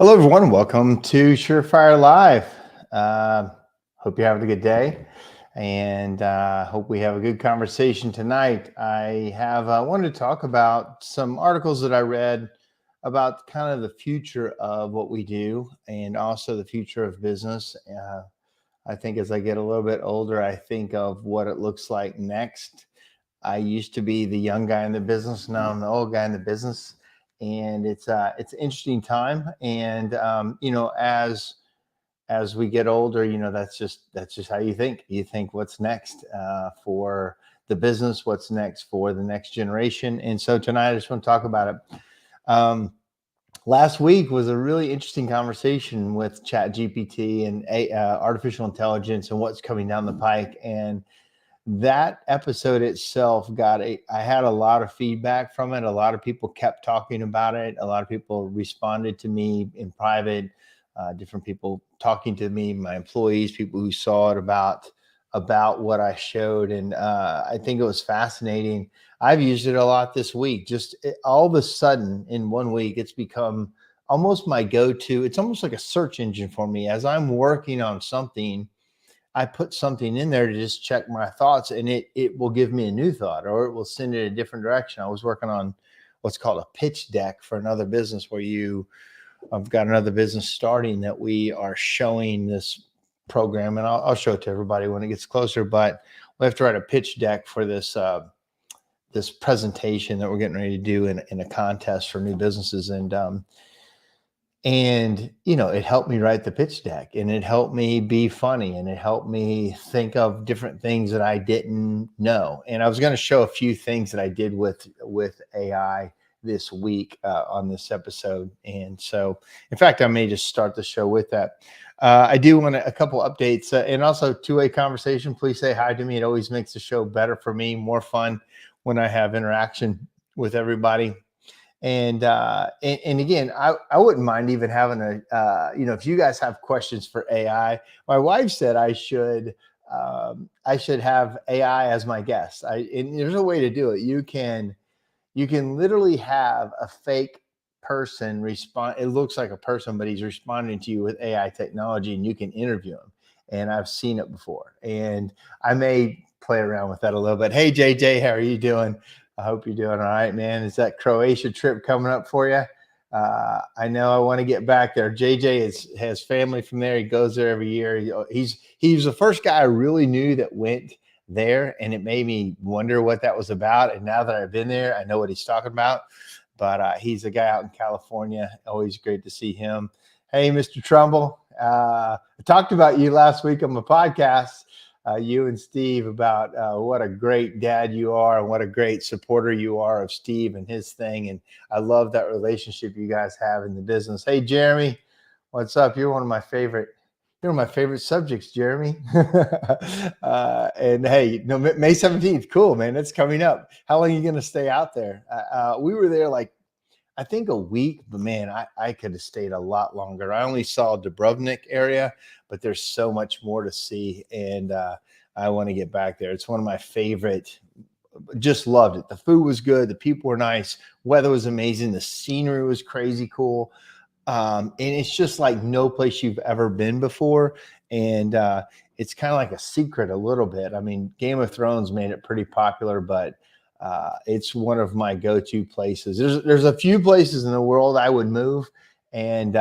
Hello, everyone. Welcome to SureFire Live. Hope you're having a good day, and hope we have a good conversation tonight. I have wanted to talk about some articles that I read about kind of the future of what we do, and also the future of business. I think as I get a little bit older, I think of what it looks like next. I used to be the young guy in the business. Now I'm the old guy in the business, and it's an interesting time. And as we get older, that's just how you think. You think what's next for the business, what's next for the next generation. And so tonight, I just want to talk about it. Last week was a really interesting conversation with Chat GPT and artificial intelligence and what's coming down the pike. And that episode itself I had a lot of feedback from it. A lot of people kept talking about it. A lot of people responded to me in private, different people talking to me, my employees, people who saw it about what I showed. And I think it was fascinating. I've used it a lot this week. All of a sudden in 1 week, it's become almost my go-to. It's almost like a search engine for me. As I'm working on something, I put something in there to just check my thoughts, and it will give me a new thought, or it will send it a different direction. I was working on what's called a pitch deck for another business I've got another business starting that we are showing this program, and I'll show it to everybody when it gets closer, but we have to write a pitch deck for this presentation that we're getting ready to do in a contest for new businesses. And it helped me write the pitch deck, and it helped me be funny, and it helped me think of different things that I didn't know. And I was going to show a few things that I did with AI this week on this episode. And so, in fact, I may just start the show with that. I do want a couple updates and also two-way conversation. Please say hi to me. It always makes the show better for me, more fun when I have interaction with everybody. And again, I wouldn't mind even having if you guys have questions for AI. My wife said I should have AI as my guest. And there's a way to do it. You can literally have a fake person respond. It looks like a person, but he's responding to you with AI technology, and you can interview him. And I've seen it before, and I may play around with that a little bit. Hey, JJ, how are you doing? I hope you're doing all right, man. Is that Croatia trip coming up for you? I know I want to get back there. JJ has family from there. He goes there every year. He's the first guy I really knew that went there, and it made me wonder what that was about. And now that I've been there, I know what he's talking about. But he's a guy out in California. Always great to see him. Hey, Mr. Trumbull. I talked about you last week on my podcast. You and Steve, about what a great dad you are and what a great supporter you are of Steve and his thing. And I love that relationship you guys have in the business. Hey, Jeremy, what's up? You're one of my favorite subjects, Jeremy. And hey, May 17th, cool, man. It's coming up. How long are you going to stay out there? We were there I think a week, but man, I could have stayed a lot longer. I only saw Dubrovnik area, but there's so much more to see. And I want to get back there. It's one of my favorite. Just loved it. The food was good. The people were nice. Weather was amazing. The scenery was crazy cool. And it's just like no place you've ever been before. And it's kind of like a secret a little bit. I mean, Game of Thrones made it pretty popular, but it's one of my go-to places. There's a few places in the world I would move, and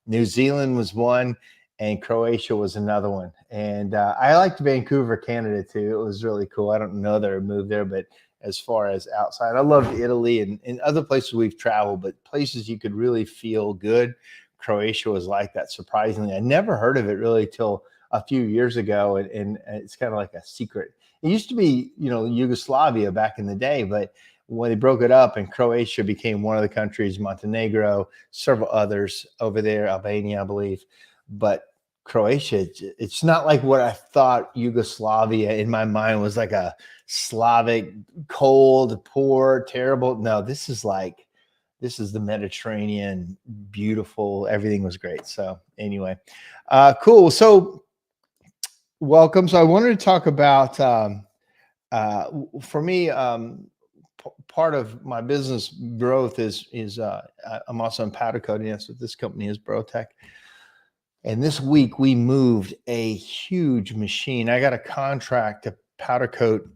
New Zealand was one, and Croatia was another one. And I liked Vancouver, Canada too. It was really cool. I don't know that I moved there, but as far as outside, I loved Italy and other places we've traveled, but places you could really feel good. Croatia was like that, surprisingly. I never heard of it really till a few years ago, and it's kind of like a secret. It used to be, Yugoslavia back in the day, but when they broke it up and Croatia became one of the countries, Montenegro, several others over there, Albania, I believe. But Croatia, it's not like what I thought Yugoslavia in my mind was, like a Slavic, cold, poor, terrible. No, this is the Mediterranean, beautiful. Everything was great. So anyway, cool. So welcome. So I wanted to talk about, for me, part of my business growth is I'm also in powder coating. That's what this company is, BroTech. And this week we moved a huge machine. I got a contract to powder coat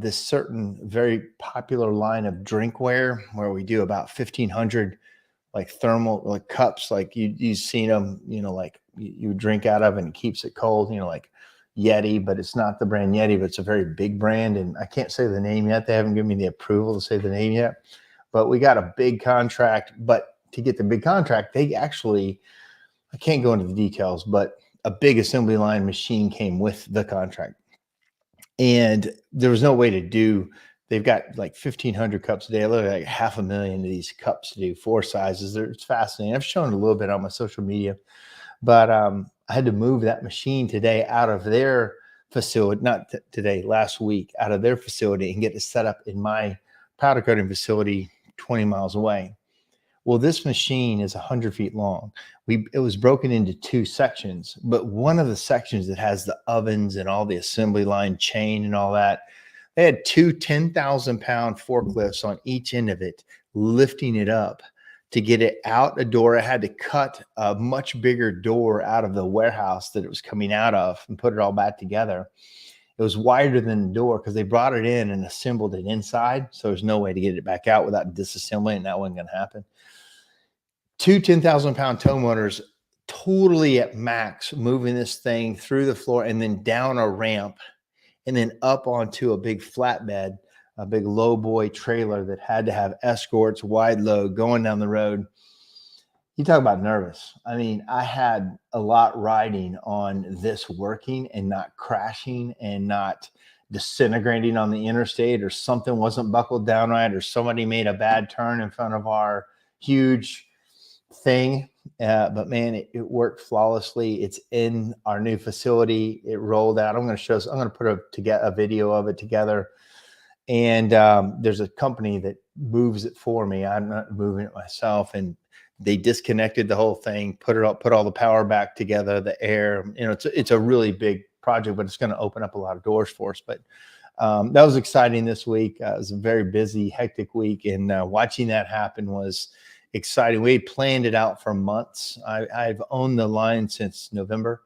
this certain very popular line of drinkware where we do about 1,500 like thermal like cups, like you've seen them, like you drink out of and it keeps it cold, like Yeti, but it's not the brand Yeti, but it's a very big brand. And I can't say the name yet. They haven't given me the approval to say the name yet, but we got a big contract. But to get the big contract, they actually, I can't go into the details, but a big assembly line machine came with the contract. And there was no way to do, they've got like 1,500 cups a day, like 500,000 of these cups to do 4 sizes. It's fascinating. I've shown a little bit on my social media, but I had to move that machine today out of their facility, not today, last week, out of their facility and get it set up in my powder coating facility 20 miles away. Well, this machine is 100 feet long. It was broken into 2 sections, but one of the sections that has the ovens and all the assembly line chain and all that, they had 2 10,000-pound forklifts on each end of it, lifting it up to get it out a door. I had to cut a much bigger door out of the warehouse that it was coming out of and put it all back together. It was wider than the door because they brought it in and assembled it inside. So there's no way to get it back out without disassembling, and that wasn't going to happen. 2 10,000-pound tow motors, totally at max, moving this thing through the floor and then down a ramp and then up onto a big flatbed, a big low boy trailer that had to have escorts, wide load going down the road. You talk about nervous. I mean, I had a lot riding on this working and not crashing and not disintegrating on the interstate, or something wasn't buckled down right, or somebody made a bad turn in front of our huge thing. But man, it worked flawlessly. It's in our new facility. It rolled out. I'm going to put a video of it together. And there's a company that moves it for me. I'm not moving it myself. And they disconnected the whole thing, put all the power back together, the air. It's a really big project, but it's going to open up a lot of doors for us. But that was exciting this week. It was a very busy, hectic week, and watching that happen was exciting. We planned it out for months. I've owned the line since November,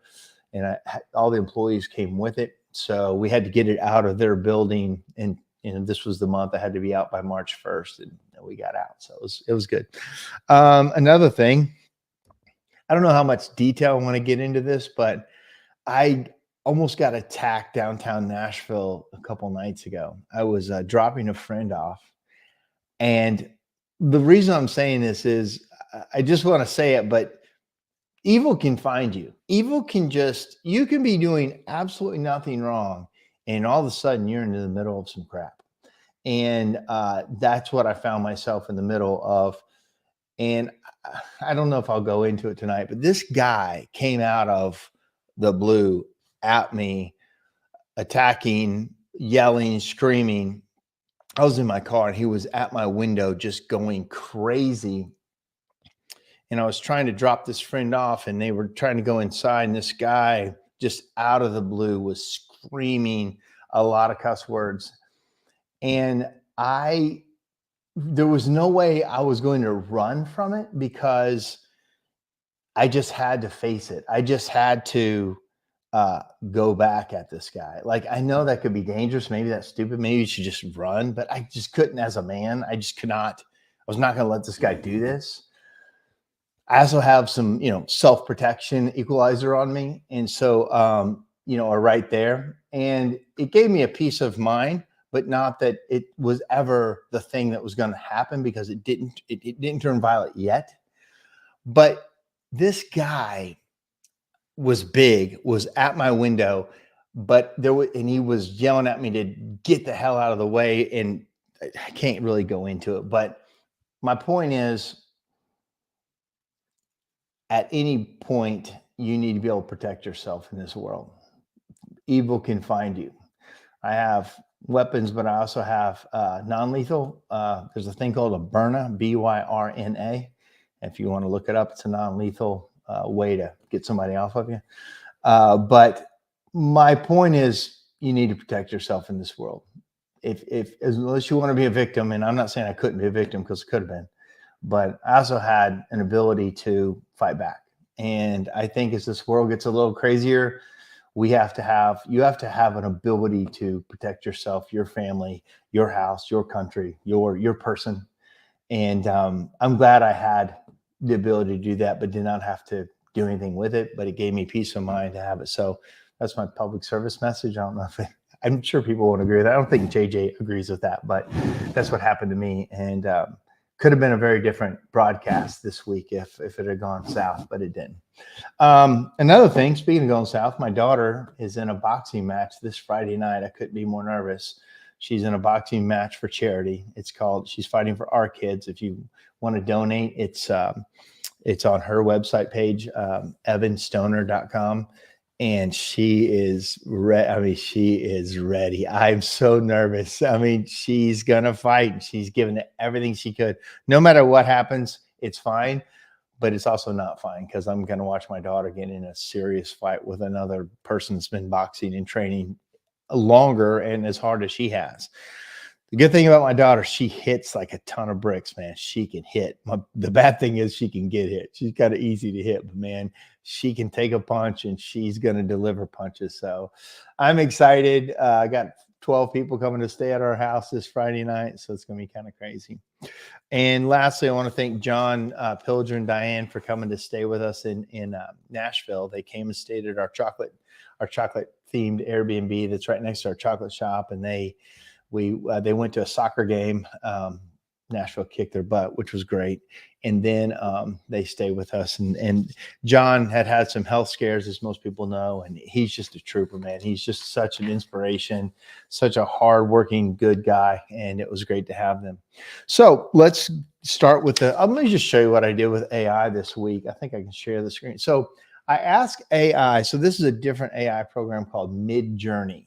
and all the employees came with it. So we had to get it out of their building, and this was the month I had to be out by March 1st, and we got out. So it was good. Another thing, I don't know how much detail I want to get into this, but I almost got attacked downtown Nashville a couple nights ago. I was dropping a friend off, and the reason I'm saying this is I just want to say it, but evil can find you. Evil can you can be doing absolutely nothing wrong, and all of a sudden you're into the middle of some crap. And that's what I found myself in the middle of. And I don't know if I'll go into it tonight, but this guy came out of the blue at me, attacking, yelling, screaming. I was in my car and he was at my window just going crazy. And I was trying to drop this friend off, and they were trying to go inside. And this guy just out of the blue was screaming a lot of cuss words. And there was no way I was going to run from it, because I just had to face it. I just had to go back at this guy. Like, I know that could be dangerous. Maybe that's stupid. Maybe you should just run, but I just couldn't as a man. I just could not. I was not going to let this guy do this. I also have some, self-protection equalizer on me. And so, are right there. And it gave me a peace of mind, but not that it was ever the thing that was going to happen, because it didn't turn violent yet. But this guy was at my window, and he was yelling at me to get the hell out of the way. And I can't really go into it, but my point is, at any point, you need to be able to protect yourself in this world. Evil can find you. I have weapons, but I also have non-lethal. There's a thing called a Byrna, B-Y-R-N-A. If you want to look it up, it's a non-lethal way to get somebody off of you. But my point is, you need to protect yourself in this world. if unless you want to be a victim, and I'm not saying I couldn't be a victim because it could have been, but I also had an ability to fight back. And I think as this world gets a little crazier, you have to have an ability to protect yourself, your family, your house, your country, your person. And I'm glad I had the ability to do that, but did not have to do anything with it. But it gave me peace of mind to have it. So that's my public service message. I don't know if I'm sure people won't agree with that. I don't think JJ agrees with that, but that's what happened to me. And could have been a very different broadcast this week if it had gone south, but it didn't. Another thing, speaking of going south, my daughter is in a boxing match this Friday night. I couldn't be more nervous. She's in a boxing match for charity. She's fighting for our kids. If you want to donate, it's on her website page, evanstoner.com. And she is she is ready. I'm so nervous. I mean, she's going to fight. She's given it everything she could. No matter what happens, it's fine. But it's also not fine because I'm going to watch my daughter get in a serious fight with another person that's been boxing and training longer and as hard as she has. The good thing about my daughter, she hits like a ton of bricks, man. She can hit. The bad thing is she can get hit. She's kind of easy to hit, but man, she can take a punch and she's going to deliver punches. So I'm excited. I got 12 people coming to stay at our house this Friday night. So it's going to be kind of crazy. And lastly, I want to thank John Pilger and Diane for coming to stay with us in Nashville. They came and stayed at our chocolate themed Airbnb that's right next to our chocolate shop. And they went to a soccer game. Nashville kicked their butt, which was great. And then they stayed with us. And John had some health scares, as most people know. And he's just a trooper, man. He's just such an inspiration, such a hardworking, good guy. And it was great to have them. So let's start with let me just show you what I did with AI this week. I think I can share the screen. So I asked AI. So this is a different AI program called midjourney.ai.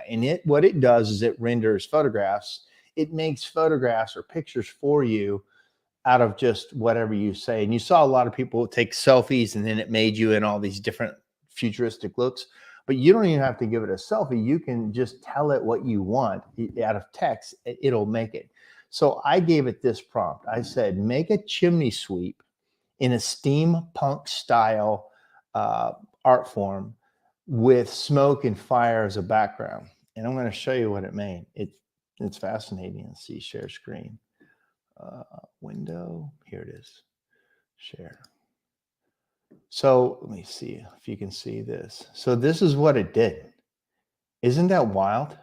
And what it does is it renders photographs. It makes photographs or pictures for you out of just whatever you say. And you saw a lot of people take selfies and then it made you in all these different futuristic looks, but you don't even have to give it a selfie. You can just tell it what you want out of text. It'll make it. So I gave it this prompt. I said, make a chimney sweep in a steampunk style art form with smoke and fire as a background. And I'm going to show you what it made. It's fascinating. Let's see, share screen. Window, here it is, share. So let me see if you can see this. So this is what it did. Isn't that wild?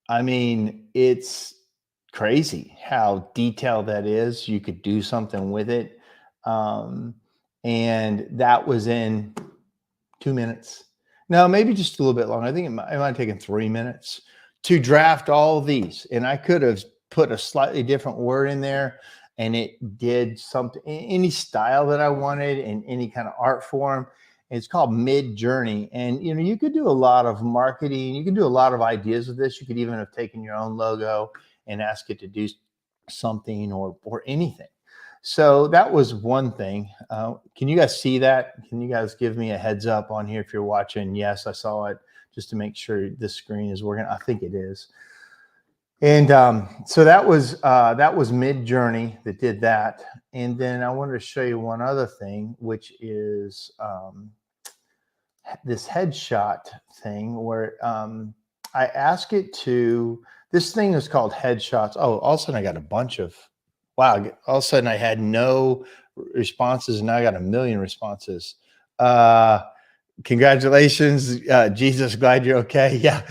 I mean, it's crazy how detailed that is. You could do something with it. And that was in 2 minutes. No, maybe just a little bit longer. I think it might have taken 3 minutes to draft all of these. And I could have put a slightly different word in there and it did something, any style that I wanted in any kind of art form. It's called Midjourney. And, you could do a lot of marketing. You can do a lot of ideas with this. You could even have taken your own logo and ask it to do something or anything. So that was one thing. Can you guys see that? Can you guys give me a heads up on here if you're watching? Yes, I saw it, just to make sure this screen is working. I think it is. And so that was Midjourney that did that. And then I wanted to show you one other thing, which is this headshot thing where I ask it to, this thing is called headshots. Oh, all of a sudden I got a bunch of, wow, all of a sudden I had no responses and now I got 1 million responses. Congratulations, Jesus, glad you're okay. Yeah.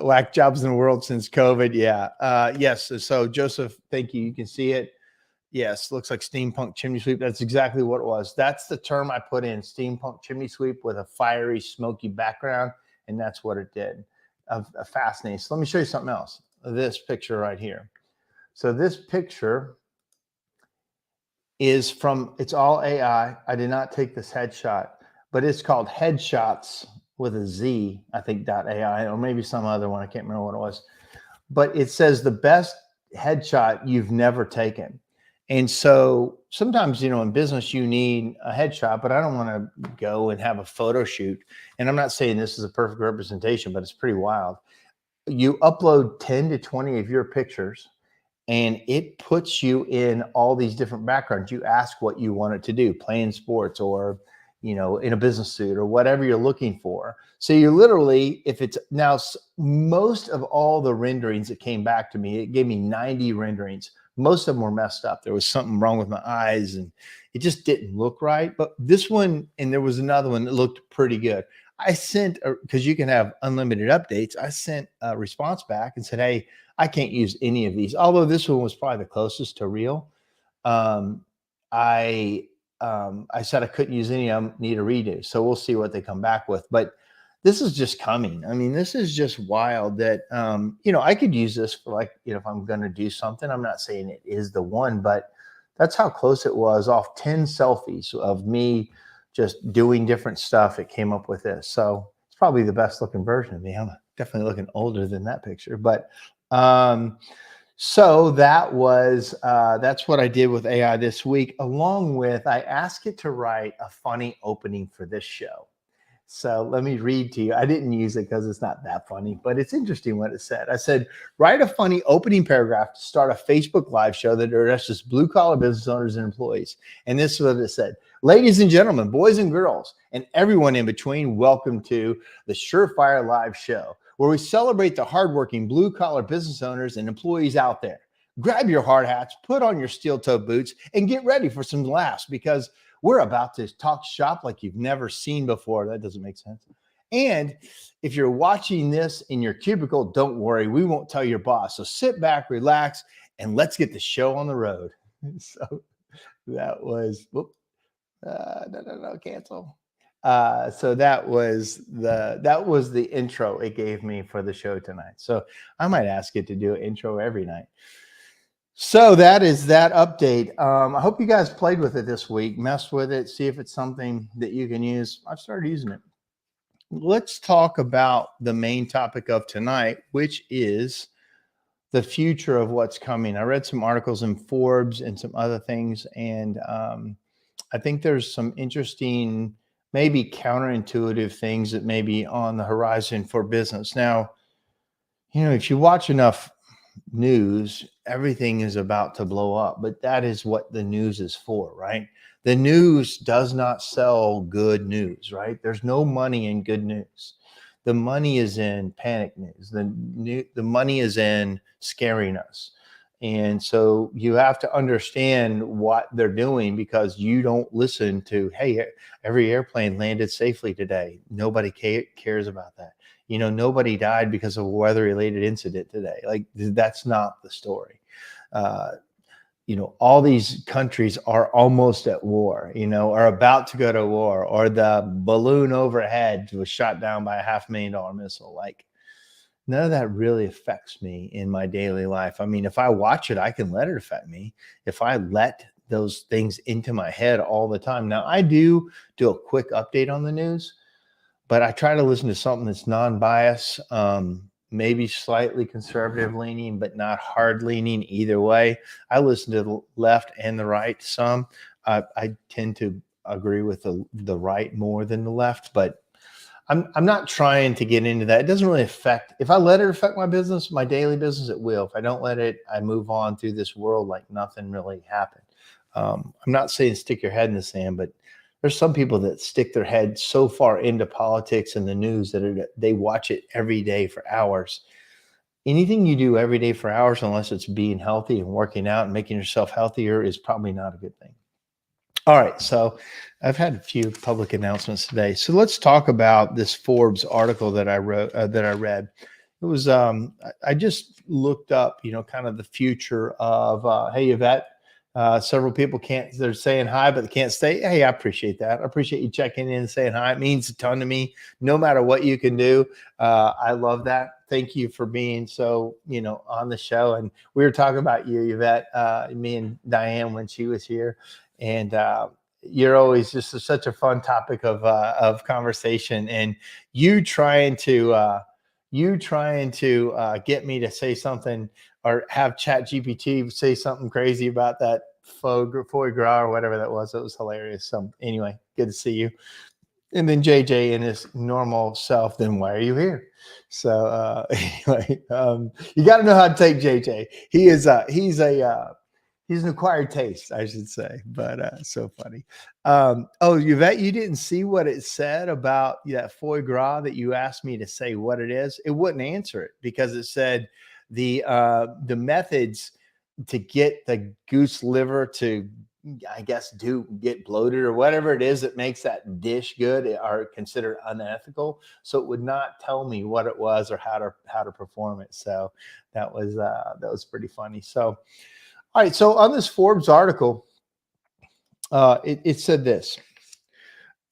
Whack jobs in the world since COVID. Yeah. Yes. So Joseph, thank you. You can see it. Yes. Looks like steampunk chimney sweep. That's exactly what it was. That's the term I put in, steampunk chimney sweep with a fiery, smoky background. And that's what it did. Fascinating. So let me show you something else. This picture right here. So this picture is it's all AI. I did not take this headshot, but it's called Headshots with a Z, I think, .ai, or maybe some other one. I can't remember what it was. But it says the best headshot you've never taken. And so sometimes, in business, you need a headshot, but I don't want to go and have a photo shoot. And I'm not saying this is a perfect representation, but it's pretty wild. you upload 10 to 20 of your pictures, and it puts you in all these different backgrounds. You ask what you want it to do, playing sports or, in a business suit or whatever you're looking for. So you literally, if it's now, most of all the renderings that came back to me, it gave me 90 renderings. Most of them were messed up. There was something wrong with my eyes and it just didn't look right. But this one, and there was another one that looked pretty good. I sent, because you can have unlimited updates, I sent a response back and said, hey, I can't use any of these. Although this one was probably the closest to real. Um, I I said I couldn't use any of them, need a redo. So we'll see what they come back with. But this is just coming. I mean, this is just wild that I could use this for, like, if I'm going to do something. I'm not saying it is the one, but that's how close it was. Off 10 selfies of me just doing different stuff, it came up with this. So it's probably the best looking version of me. I'm definitely looking older than that picture, but so that's what I did with AI this week, along with I asked it to write a funny opening for this show. So let me read to you. I didn't use it because it's not that funny, but it's interesting what it said. I said, write a funny opening paragraph to start a Facebook live show that addresses blue collar business owners and employees. And this is what it said. Ladies and gentlemen, boys and girls, and everyone in between, welcome to the SureFire live show, where we celebrate the hardworking blue collar business owners and employees out there. Grab your hard hats, put on your steel toe boots, and get ready for some laughs, because we're about to talk shop like you've never seen before. That doesn't make sense. And if you're watching this in your cubicle, don't worry, we won't tell your boss. So sit back, relax, and let's get the show on the road. So that was, no, cancel. So that was the intro it gave me for the show tonight. So I might ask it to do an intro every night. So that is that update. I hope you guys played with it this week, messed with it, see if it's something that you can use. I've started using it. Let's talk about the main topic of tonight, which is the future of what's coming. I read some articles in Forbes and some other things, and I think there's some interesting, maybe counterintuitive things that may be on the horizon for business. Now, if you watch enough news, everything is about to blow up, but that is what the news is for, right? The news does not sell good news, right? There's no money in good news. The money is in panic news. The money is in scaring us. And so you have to understand what they're doing, because you don't listen to, hey, every airplane landed safely today. Nobody cares about that. Nobody died because of a weather-related incident today. Like, that's not the story. All these countries are almost at war, are about to go to war, or the balloon overhead was shot down by a $500,000 missile. Like, none of that really affects me in my daily life. I mean, if I watch it, I can let it affect me. If I let those things into my head all the time. Now, I do a quick update on the news, but I try to listen to something that's non-biased, maybe slightly conservative leaning, but not hard leaning either way. I listen to the left and the right some. I tend to agree with the right more than the left, but I'm not trying to get into that. It doesn't really affect. If I let it affect my business, my daily business, it will. If I don't let it, I move on through this world like nothing really happened. I'm not saying stick your head in the sand, but there's some people that stick their head so far into politics and the news that they watch it every day for hours. Anything you do every day for hours, unless it's being healthy and working out and making yourself healthier, is probably not a good thing. All right, so I've had a few public announcements today. So let's talk about this Forbes article that I wrote, that I read. It was I just looked up, kind of the future of hey, Yvette. Several people they're saying hi, but they can't stay. Hey, I appreciate that. I appreciate you checking in and saying hi. It means a ton to me, no matter what you can do. I love that. Thank you for being so, on the show. And we were talking about you, Yvette, me and Diane, when she was here. And you're always just such a fun topic of conversation. And you trying to get me to say something, or have Chat GPT say something crazy about that foie gras or whatever that was. It was hilarious. So anyway, good to see you. And then JJ in his normal self, then why are you here? So anyway, you got to know how to take JJ. He's an acquired taste, I should say, but so funny. Oh, Yvette, you didn't see what it said about that foie gras that you asked me to say what it is. It wouldn't answer it because it said the methods to get the goose liver to, I guess, do get bloated or whatever it is that makes that dish good are considered unethical. So it would not tell me what it was or how to perform it. So that was pretty funny. So all right, so on this Forbes article, it said this.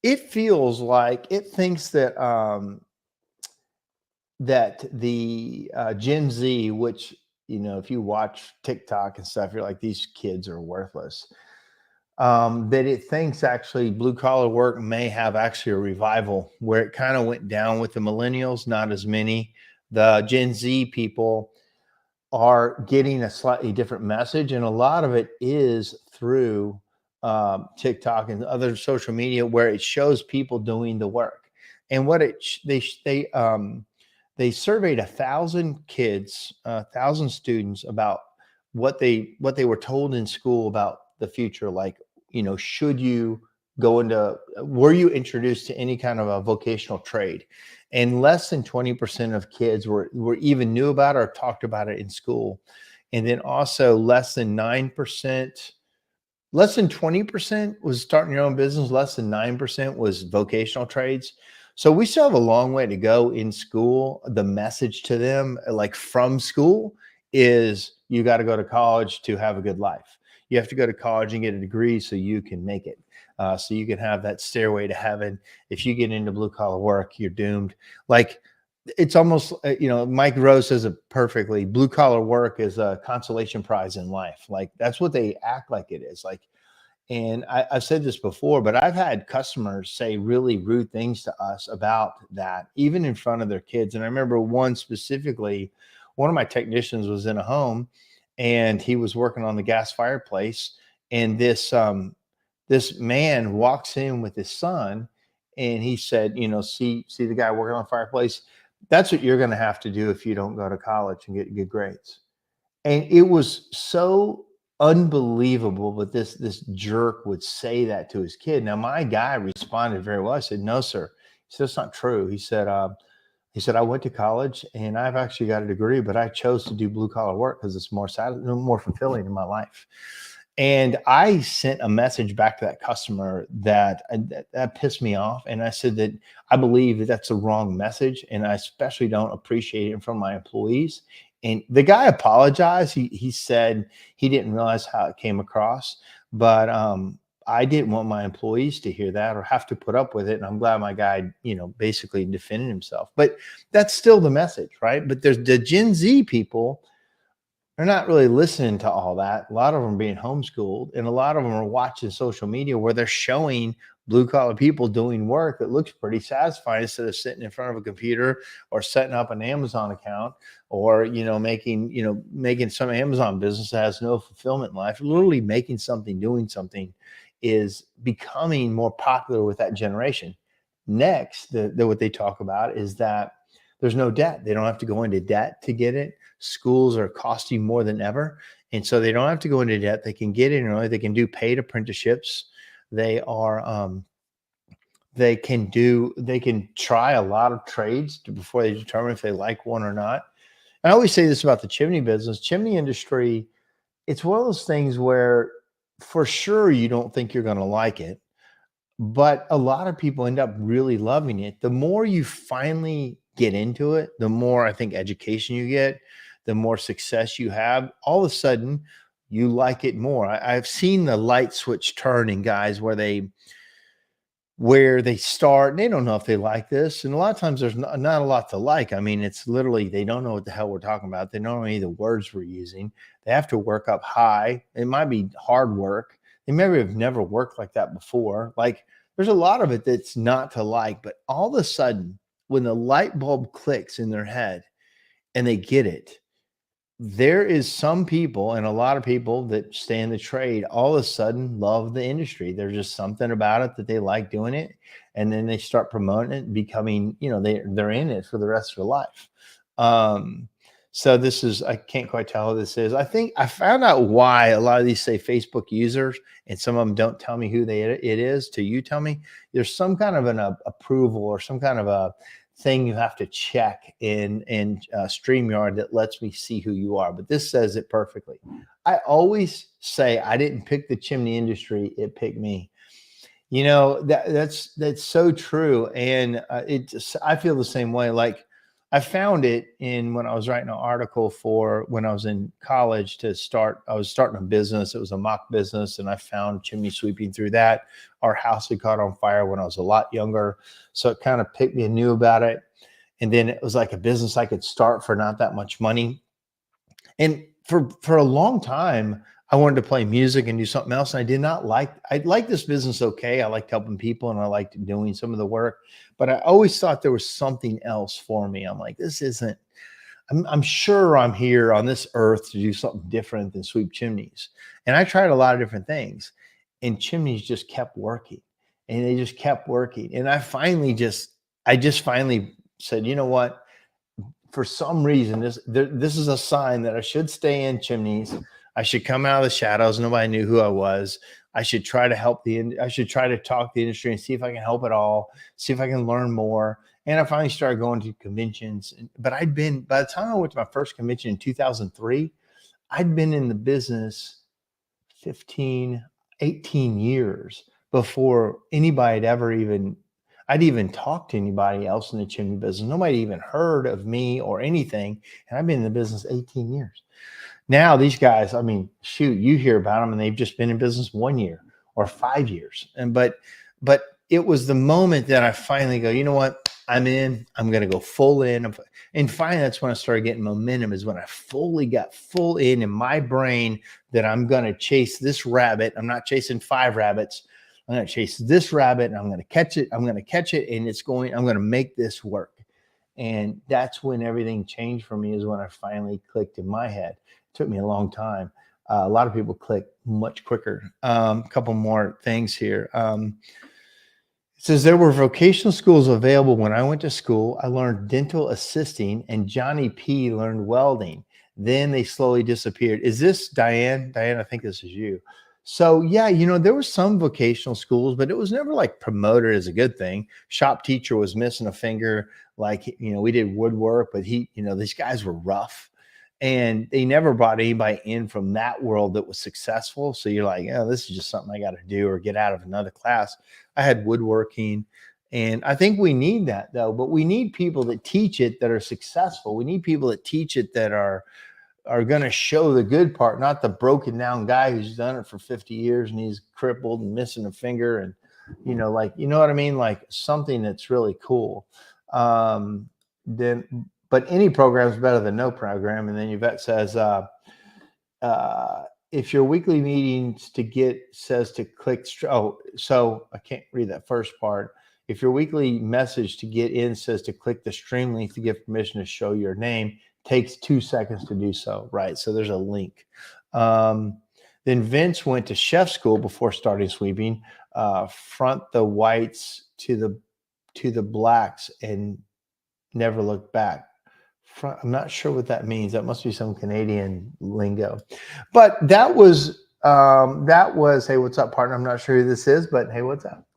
It feels like it thinks that the Gen Z, which, if you watch TikTok and stuff, you're like, these kids are worthless. That it thinks actually blue collar work may have actually a revival where it kind of went down with the millennials, not as many. The Gen Z people are getting a slightly different message, and a lot of it is through TikTok and other social media where it shows people doing the work. And what they surveyed 1,000 kids, 1,000 students about what they were told in school about the future. Like, should you go into? Were you introduced to any kind of a vocational trade? And less than 20% of kids were even knew about it or talked about it in school. And then also less than 20% was starting your own business, less than 9% was vocational trades. So we still have a long way to go in school. The message to them, like from school, is you got to go to college to have a good life. You have to go to college and get a degree so you can make it. So you can have that stairway to heaven. If you get into blue collar work, you're doomed. Like, it's almost, Mike Rose says it perfectly. Blue collar work is a consolation prize in life. Like, that's what they act like it is. Like, and I've said this before, but I've had customers say really rude things to us about that, even in front of their kids. And I remember one specifically, one of my technicians was in a home and he was working on the gas fireplace. And this man walks in with his son and he said, see the guy working on the fireplace. That's what you're going to have to do if you don't go to college and get good grades. And it was so unbelievable that this jerk would say that to his kid. Now, my guy responded very well. I said, "No, sir." He said, "It's not true." He said, "I went to college and I've actually got a degree, but I chose to do blue collar work because it's more fulfilling in my life." And I sent a message back to that customer that pissed me off. And I said that I believe that that's a wrong message. And I especially don't appreciate it from my employees. And the guy apologized. He said he didn't realize how it came across, but I didn't want my employees to hear that or have to put up with it. And I'm glad my guy, basically defended himself. But that's still the message, right? But there's the Gen Z people, they're not really listening to all that. A lot of them are being homeschooled, and a lot of them are watching social media where they're showing blue collar people doing work that looks pretty satisfying instead of sitting in front of a computer or setting up an Amazon account or making some Amazon business that has no fulfillment in life. Literally making something, doing something is becoming more popular with that generation. Next, what they talk about is that there's no debt. They don't have to go into debt to get it. Schools are costing more than ever. And so they don't have to go into debt. They can get in early. They can do paid apprenticeships. They can try a lot of trades before they determine if they like one or not. I always say this about the chimney business, chimney industry. It's one of those things where for sure you don't think you're going to like it, but a lot of people end up really loving it. The more you finally get into it, the more I think education you get, the more success you have. All of a sudden, you like it more. I've seen the light switch turn in guys where they start and they don't know if they like this. And a lot of times there's not a lot to like. I mean, it's literally, they don't know what the hell we're talking about. They don't know any of the words we're using. They have to work up high. It might be hard work. They maybe have never worked like that before. Like, there's a lot of it that's not to like, but all of a sudden when the light bulb clicks in their head and they get it, there is some people and a lot of people that stay in the trade all of a sudden love the industry. There's just something about it that they like doing it. And then they start promoting it, becoming, they're in it for the rest of their life. Um, so this is, I can't quite tell who this is. I think I found out why a lot of these say Facebook users and some of them don't tell me who it is till you tell me. There's some kind of an approval or some kind of a thing you have to check in StreamYard that lets me see who you are. But this says it perfectly. I always say I didn't pick the chimney industry; it picked me. That's so true, and I feel the same way. Like I found it in when I was writing an article for when I was in college to start. I was starting a business. It was a mock business, and I found chimney sweeping through that. Our house had caught on fire when I was a lot younger, so it kind of picked me and knew about it. And then it was like a business I could start for not that much money. And for a long time, I wanted to play music and do something else. And I liked this business. Okay. I liked helping people and I liked doing some of the work, but I always thought there was something else for me. I'm like, this isn't, I'm sure I'm here on this earth to do something different than sweep chimneys. And I tried a lot of different things and chimneys just kept working and they just kept working. And I just finally said, you know what? For some reason, this is a sign that I should stay in chimneys. I should come out of the shadows. Nobody knew who I was. I should try to I should try to talk the industry and see if I can help at all, see if I can learn more. And I finally started going to conventions. But by the time I went to my first convention in 2003, I'd been in the business 15, 18 years before anybody had I'd even talked to anybody else in the chimney business. Nobody even heard of me or anything. And I've been in the business 18 years. Now these guys, I mean, shoot, you hear about them and they've just been in business 1 year or 5 years. But it was the moment that I finally go, you know what? I'm going to go full in. And finally, that's when I started getting momentum, is when I fully got full in my brain that I'm going to chase this rabbit. I'm not chasing 5 rabbits. I'm going to chase this rabbit and I'm going to catch it. I'm going to catch it and I'm going to make this work. And that's when everything changed for me, is when I finally clicked in my head. It took me a long time. A lot of people click much quicker. A couple more things here. It says there were vocational schools available when I went to school. I learned dental assisting and Johnny P learned welding. Then they slowly disappeared. Is this Diane? Diane, I think this is you. So yeah, there were some vocational schools, but it was never like promoted as a good thing. Shop teacher was missing a finger. Like, we did woodwork, but these guys were rough and they never brought anybody in from that world that was successful. So you're like, oh, this is just something I got to do or get out of another class. I had woodworking, and I think we need that though, but we need people that teach it that are successful. We need people that teach it that are going to show the good part, not the broken down guy who's done it for 50 years and he's crippled and missing a finger. And, you know what I mean? Like something that's really cool. But any program is better than no program. And then Yvette says, if your weekly meetings says to click. So I can't read that first part. If your weekly message to get in says to click the stream link to give permission to show your name, takes 2 seconds to do so, right? So there's a link. Then Vince went to chef school before starting sweeping. Front the whites to the blacks and never looked back. I'm not sure what that means. That must be some Canadian lingo. But that was, hey, what's up, partner? I'm not sure who this is, but hey, what's up?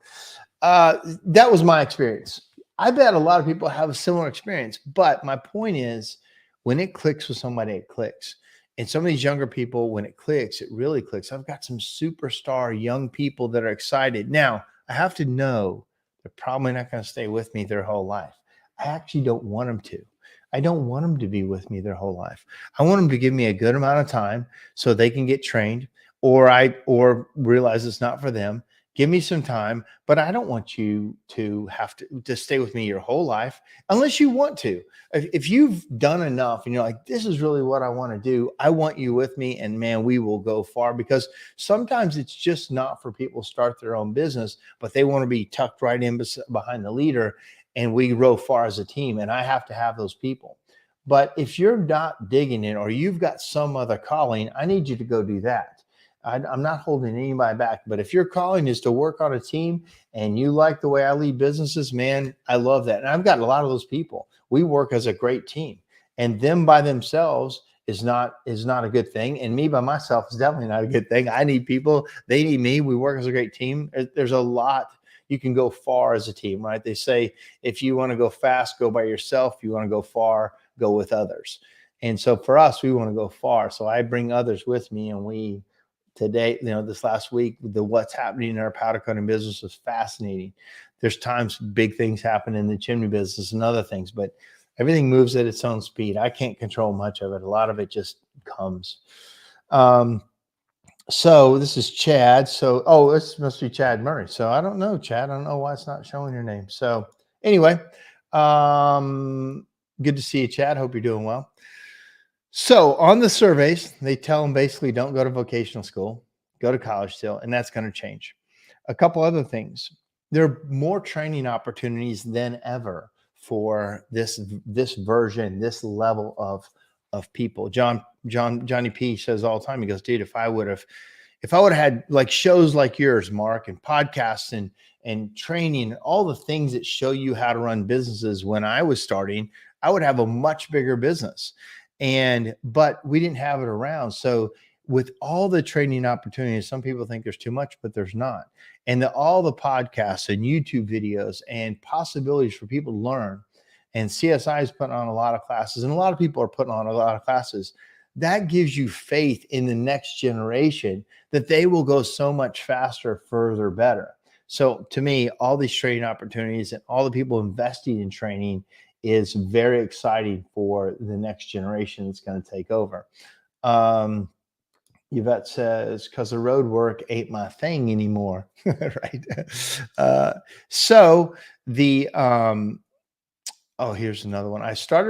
That was my experience. I bet a lot of people have a similar experience, but my point is, when it clicks with somebody, it clicks. And some of these younger people, when it clicks, it really clicks. I've got some superstar young people that are excited. Now, I have to know they're probably not going to stay with me their whole life. I actually don't want them to. I don't want them to be with me their whole life. I want them to give me a good amount of time so they can get trained, or realize it's not for them. Give me some time, but I don't want you to have to stay with me your whole life unless you want to. If you've done enough and you're like, this is really what I want to do, I want you with me, and man, we will go far. Because sometimes it's just not for people to start their own business, but they want to be tucked right in behind the leader, and we grow far as a team. And I have to have those people. But if you're not digging it or you've got some other calling, I need you to go do that. I'm not holding anybody back. But if your calling is to work on a team and you like the way I lead businesses, man, I love that. And I've got a lot of those people. We work as a great team, and them by themselves is not a good thing. And me by myself is definitely not a good thing. I need people. They need me. We work as a great team. There's a lot. You can go far as a team, right? They say if you want to go fast, go by yourself. If you want to go far, go with others. And so for us, we want to go far. So I bring others with me, and we today, this last week, the what's happening in our powder coating business was fascinating. There's times big things happen in the chimney business and other things, but everything moves at its own speed. I can't control much of it. A lot of it just comes. So this is Chad. So, this must be Chad Murray. So I don't know, Chad. I don't know why it's not showing your name. So anyway, good to see you, Chad. Hope you're doing well. So on the surveys, they tell them basically don't go to vocational school, go to college still, and that's going to change. A couple other things. There are more training opportunities than ever for this version, this level of people. Johnny P says all the time, he goes, dude, if I would have had like shows like yours, Mark, and podcasts and training, all the things that show you how to run businesses when I was starting, I would have a much bigger business. But we didn't have it around. So with all the training opportunities, some people think there's too much, but there's not. And all the podcasts and YouTube videos and possibilities for people to learn. And CSI is putting on a lot of classes, and a lot of people are putting on a lot of classes. That gives you faith in the next generation that they will go so much faster, further, better. So to me, all these training opportunities and all the people investing in training is very exciting for the next generation that's going to take over. Yvette says, because the road work ain't my thing anymore. Right. So the, here's another one. I started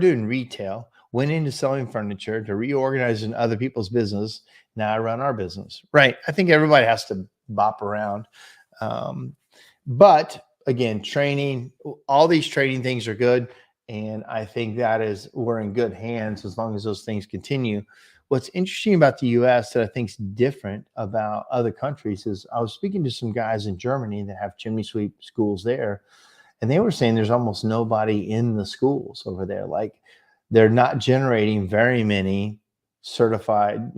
doing retail, went into selling furniture to reorganizing other people's business. Now I run our business. Right. I think everybody has to bop around. But again, training, all these training things are good. And I think we're in good hands as long as those things continue. What's interesting about the US that I think is different about other countries is I was speaking to some guys in Germany that have chimney sweep schools there. And they were saying there's almost nobody in the schools over there. Like they're not generating very many certified,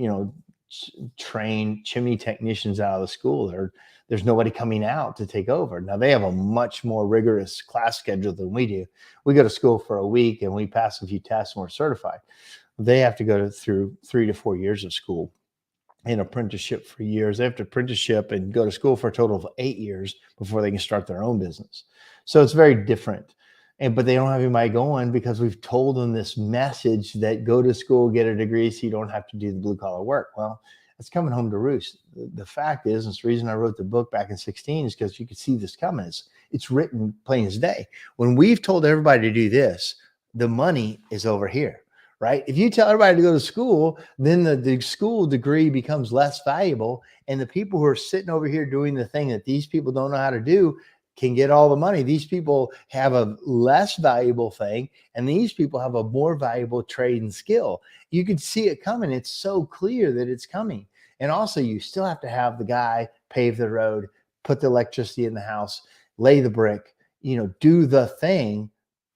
trained chimney technicians out of the school. There's nobody coming out to take over. Now they have a much more rigorous class schedule than we do. We go to school for a week and we pass a few tests and we're certified. They have to go through 3 to 4 years of school and apprenticeship for years. They have to apprenticeship and go to school for a total of 8 years before they can start their own business. So it's very different. But they don't have anybody going because we've told them this message that go to school, get a degree so you don't have to do the blue collar work. Well, it's coming home to roost. The fact is, and it's the reason I wrote the book back in 16 is because you could see this coming. It's written plain as day. When we've told everybody to do this, the money is over here. Right? If you tell everybody to go to school, then the school degree becomes less valuable. And the people who are sitting over here doing the thing that these people don't know how to do can get all the money. These people have a less valuable thing, and these people have a more valuable trade and skill. You can see it coming. It's so clear that it's coming. And also, you still have to have the guy pave the road, put the electricity in the house, lay the brick, do the thing.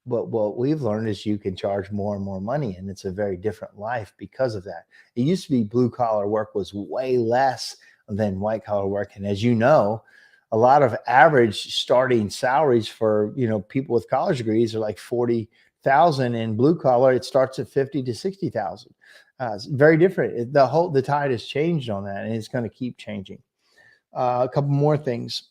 But what we've learned is you can charge more and more money, and it's a very different life because of that. It used to be blue collar work was way less than white collar work. And as you know, a lot of average starting salaries for, people with college degrees are like 40,000. In blue collar, it starts at 50 to 60,000. It's very different. The tide has changed on that, and it's going to keep changing. A couple more things.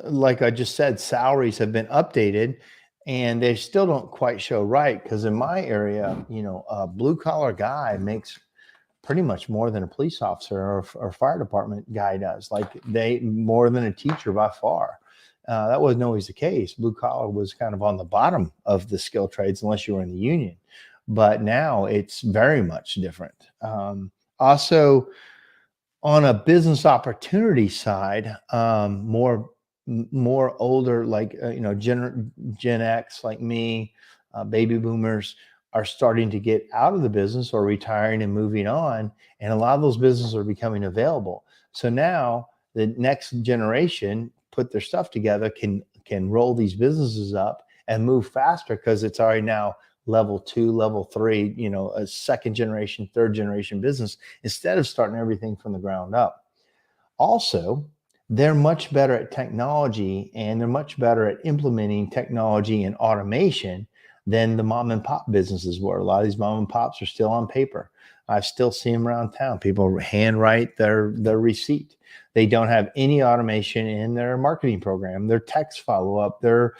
Like I just said, salaries have been updated and they still don't quite show right. Because in my area, a blue collar guy makes pretty much more than a police officer or fire department guy does. Like more than a teacher by far. That wasn't always the case. Blue collar was kind of on the bottom of the skill trades unless you were in the union. But now it's very much different. Also, on a business opportunity side, more more older, like Gen X, like me, baby boomers are starting to get out of the business or retiring and moving on, and a lot of those businesses are becoming available. So now the next generation put their stuff together, can roll these businesses up and move faster because it's already now level 2, level 3, a second generation, third generation business, instead of starting everything from the ground up. Also, they're much better at technology, and they're much better at implementing technology and automation than the mom and pop businesses were. A lot of these mom and pops are still on paper. I still see them around town. People handwrite their receipt. They don't have any automation in their marketing program, their text follow up, their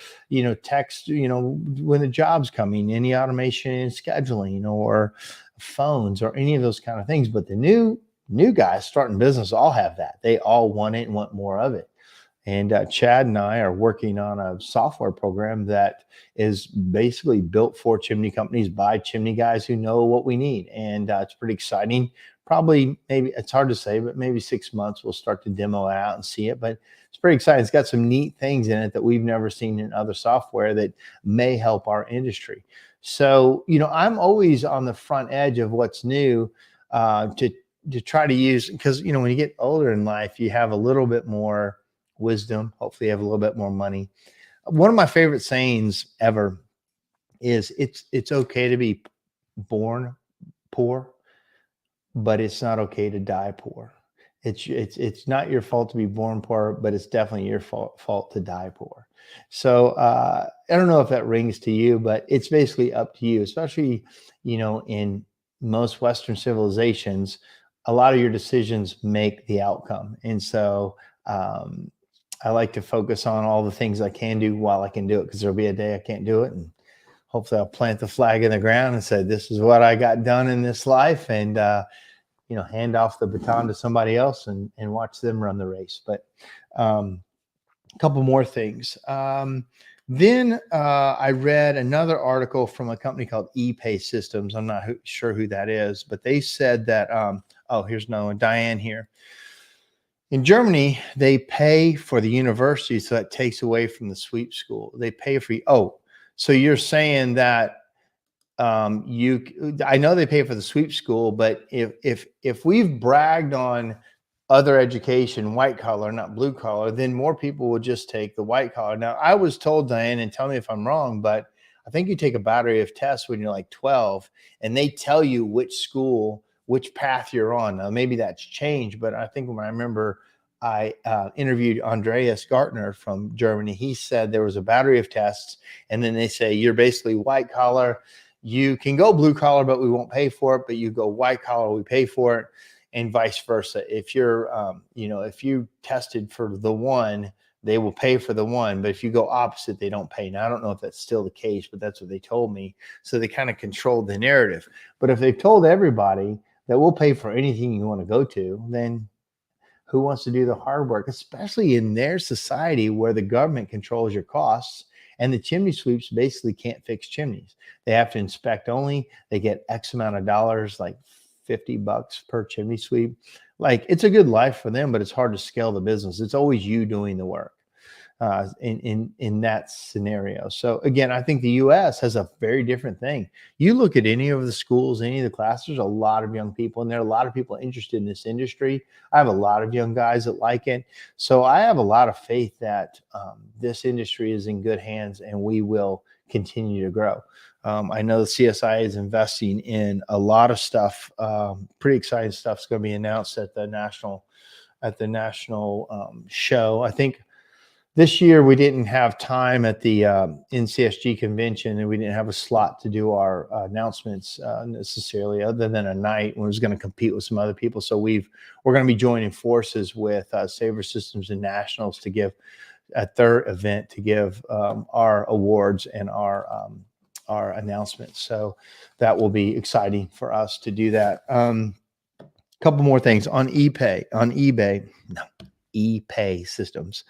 text when the job's coming, any automation in scheduling or phones or any of those kind of things. But the new guys starting business all have that. They all want it and want more of it. And Chad and I are working on a software program that is basically built for chimney companies by chimney guys who know what we need. And it's pretty exciting. Probably, maybe it's hard to say, but maybe 6 months we'll start to demo it out and see it. But it's pretty exciting. It's got some neat things in it that we've never seen in other software that may help our industry. So, I'm always on the front edge of what's new to try to use, because, when you get older in life, you have a little bit more wisdom. Hopefully you have a little bit more money. One of my favorite sayings ever is it's okay to be born poor, but it's not okay to die poor. It's not your fault to be born poor, but it's definitely your fault to die poor. So I don't know if that rings to you, but it's basically up to you, especially, in most Western civilizations, a lot of your decisions make the outcome. And so I like to focus on all the things I can do while I can do it, because there'll be a day I can't do it. And hopefully I'll plant the flag in the ground and say, this is what I got done in this life. And, hand off the baton to somebody else and watch them run the race. But a couple more things. Then I read another article from a company called ePay Systems. I'm not sure who that is, but they said that, here's another one, Diane here. In Germany, they pay for the university, so that takes away from the sweep school. They pay for you. Oh, so you're saying that I know they pay for the sweep school, but if we've bragged on other education, white collar, not blue collar, then more people will just take the white collar. Now, I was told, Diane, and tell me if I'm wrong, but I think you take a battery of tests when you're like 12, and they tell you which school, which path you're on. Now, maybe that's changed, but I think when I remember I interviewed Andreas Gartner from Germany, he said there was a battery of tests, and then they say you're basically white collar. You can go blue collar, but we won't pay for it. But you go white collar, we pay for it, and vice versa. If you're, if you tested for the one, they will pay for the one. But if you go opposite, they don't pay. Now, I don't know if that's still the case, but that's what they told me. So they kind of controlled the narrative. But if they've told everybody that we'll pay for anything you want to go to, then who wants to do the hard work, especially in their society where the government controls your costs? And the chimney sweeps basically can't fix chimneys. They have to inspect only. They get X amount of dollars, like $50 per chimney sweep. Like, it's a good life for them, but it's hard to scale the business. It's always you doing the work in that scenario. So again, I think the U.S. has a very different thing. You look at any of the schools, any of the classes, there's a lot of young people, and there are a lot of people interested in this industry. I have a lot of young guys that like it. So I have a lot of faith that this industry is in good hands, and we will continue to grow. I know the CSI is investing in a lot of stuff. Pretty exciting stuff is going to be announced at the national show. I think this year we didn't have time at the NCSG convention, and we didn't have a slot to do our announcements necessarily, other than a night when we was going to compete with some other people. So we're going to be joining forces with Saver Systems and Nationals to give at their event to give our awards and our announcements. So that will be exciting for us to do that. Couple more things on ePay, ePay Systems.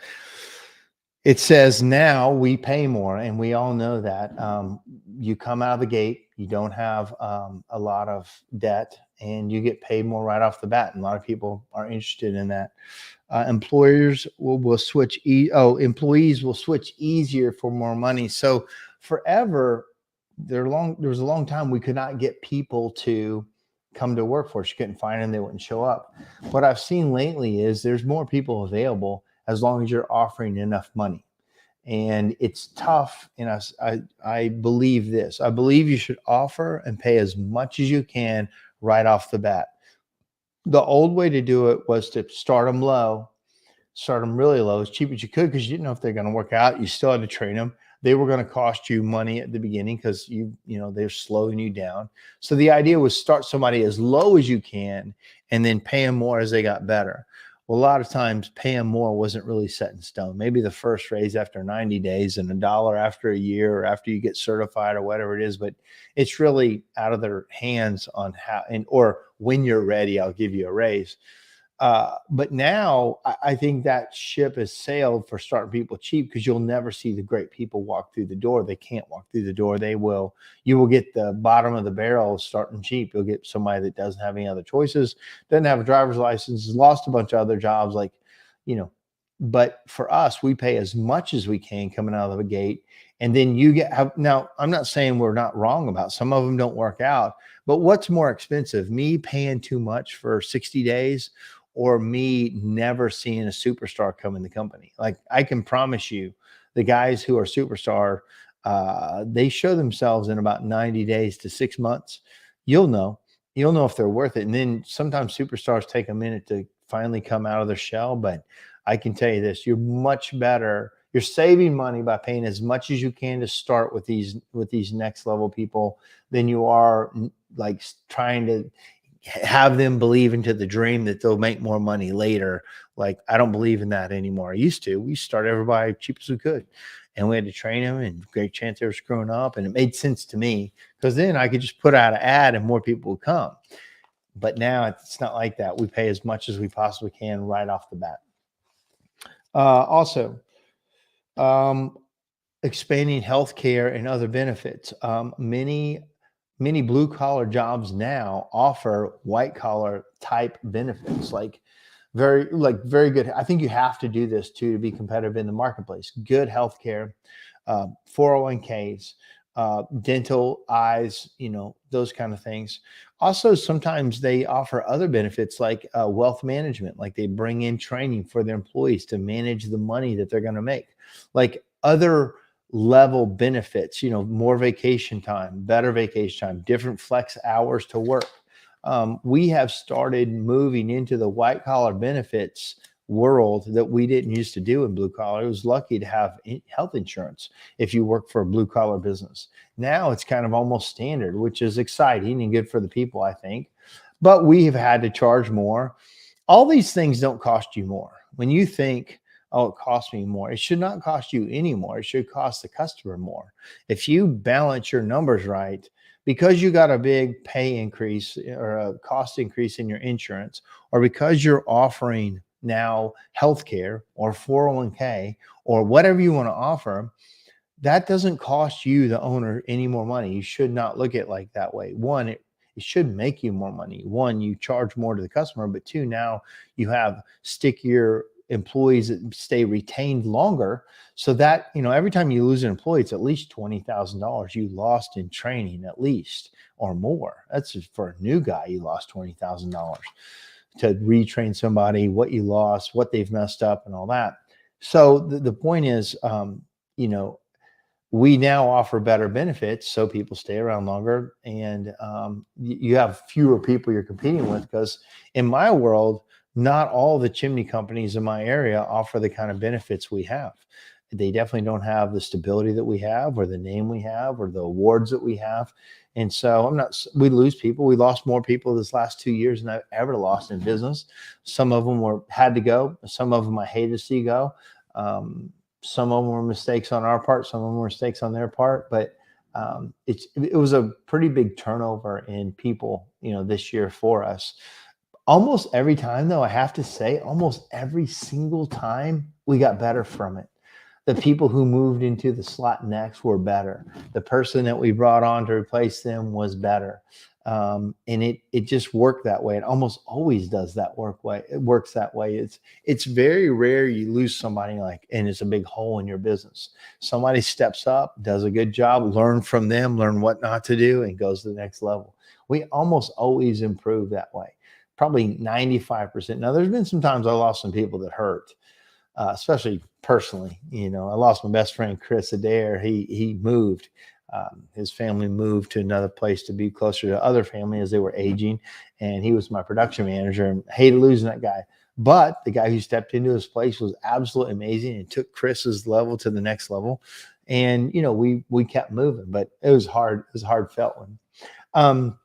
It says now we pay more, and we all know that. You come out of the gate, you don't have a lot of debt, and you get paid more right off the bat. And a lot of people are interested in that. Employees will switch easier for more money. So forever, there was a long time we could not get people to come to workforce. You couldn't find them, they wouldn't show up. What I've seen lately is there's more people available as long as you're offering enough money. And it's tough. And I believe this. I believe you should offer and pay as much as you can right off the bat. The old way to do it was to start them low, start them really low, as cheap as you could, because you didn't know if they're going to work out. You still had to train them. They were going to cost you money at the beginning because they're slowing you down. So the idea was start somebody as low as you can and then pay them more as they got better. Well, a lot of times paying more wasn't really set in stone. Maybe the first raise after 90 days and $1 after a year or after you get certified or whatever it is, but it's really out of their hands on how, or when you're ready, I'll give you a raise. But now I think that ship has sailed for starting people cheap, because you'll never see the great people walk through the door. They can't walk through the door. You will get the bottom of the barrel starting cheap. You'll get somebody that doesn't have any other choices, doesn't have a driver's license, has lost a bunch of other jobs, but for us, we pay as much as we can coming out of the gate. And then now I'm not saying we're not wrong about some of them don't work out, but what's more expensive, me paying too much for 60 days or me never seeing a superstar come in the company? Like, I can promise you, the guys who are superstar, they show themselves in about 90 days to 6 months. You'll know if they're worth it. And then sometimes superstars take a minute to finally come out of their shell. But I can tell you this, you're much better. You're saving money by paying as much as you can to start with these next level people than you are like trying to have them believe into the dream that they'll make more money later. Like, I don't believe in that anymore. I used to. We started everybody cheap as we could, and we had to train them, and great chance they were screwing up. And it made sense to me, because then I could just put out an ad and more people would come. But now it's not like that. We pay as much as we possibly can right off the bat. Also, expanding healthcare and other benefits. Many blue collar jobs now offer white collar type benefits, like very good. I think you have to do this too to be competitive in the marketplace. Good healthcare, 401ks, dental, eyes, those kind of things. Also, sometimes they offer other benefits like wealth management, like they bring in training for their employees to manage the money that they're going to make, like other level benefits, more vacation time, better vacation time, different flex hours to work. We have started moving into the white collar benefits world that we didn't used to do in blue collar. It was lucky to have health insurance if you work for a blue collar business. Now it's kind of almost standard, which is exciting and good for the people, I think. But we have had to charge more. All these things don't cost you more. When you think, oh, it costs me more, it should not cost you any more. It should cost the customer more. If you balance your numbers right, because you got a big pay increase or a cost increase in your insurance, or because you're offering now healthcare or 401k or whatever you want to offer, that doesn't cost you, the owner, any more money. You should not look at it like that way. One, it should make you more money. One, you charge more to the customer, but two, now you have stickier employees that stay retained longer. So that, every time you lose an employee, it's at least $20,000 you lost in training, at least, or more. That's just for a new guy, you lost $20,000 to retrain somebody, what you lost, what they've messed up, and all that. So the point is, we now offer better benefits so people stay around longer, and you have fewer people you're competing with, because in my world, not all the chimney companies in my area offer the kind of benefits we have. They definitely don't have the stability that we have, or the name we have, or the awards that we have. And so we lose people. We lost more people this last 2 years than I've ever lost in business. Some of them had to go. Some of them I hated to see go. Some of them were mistakes on our part. Some of them were mistakes on their part. But it was a pretty big turnover in people, this year for us. Almost every time, though, I have to say, almost every single time, we got better from it. The people who moved into the slot next were better. The person that we brought on to replace them was better. And it just worked that way. It almost always does that work way. It works that way. It's very rare you lose somebody like, and it's a big hole in your business. Somebody steps up, does a good job, learn from them, learn what not to do, and goes to the next level. We almost always improve that way. Probably 95%. Now, there's been some times I lost some people that hurt, especially personally. You know, I lost my best friend, Chris Adair. He moved. His family moved to another place to be closer to other family as they were aging. And he was my production manager, and I hated losing that guy. But the guy who stepped into his place was absolutely amazing and took Chris's level to the next level. And, you know, we kept moving, but it was hard. It was a hard felt one.